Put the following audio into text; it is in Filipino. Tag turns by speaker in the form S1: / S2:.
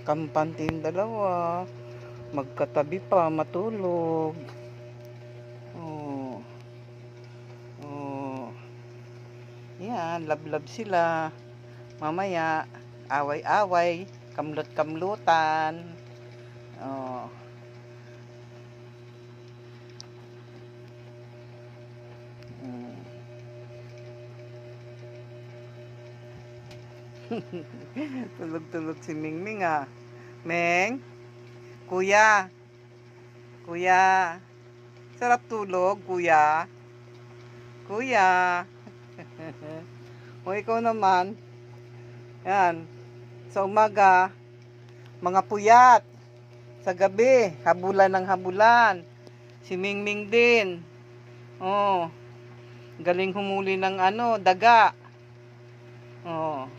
S1: Kampante yung dalawa. Magkatabi pa, matulog. Oh. Oh. Yan, love-love sila. Mamaya, away-away, kamlut-kamlutan. Oh. Mm. Tulog-tulog si Mingming ah. Meng? Kuya? Kuya? Sarap tulog, kuya? Kuya? O ikaw naman? Yan. Sa umaga, mga puyat. Sa gabi, habulan ng habulan. Si Mingming din. Oh. Galing humuli ng daga. Oh.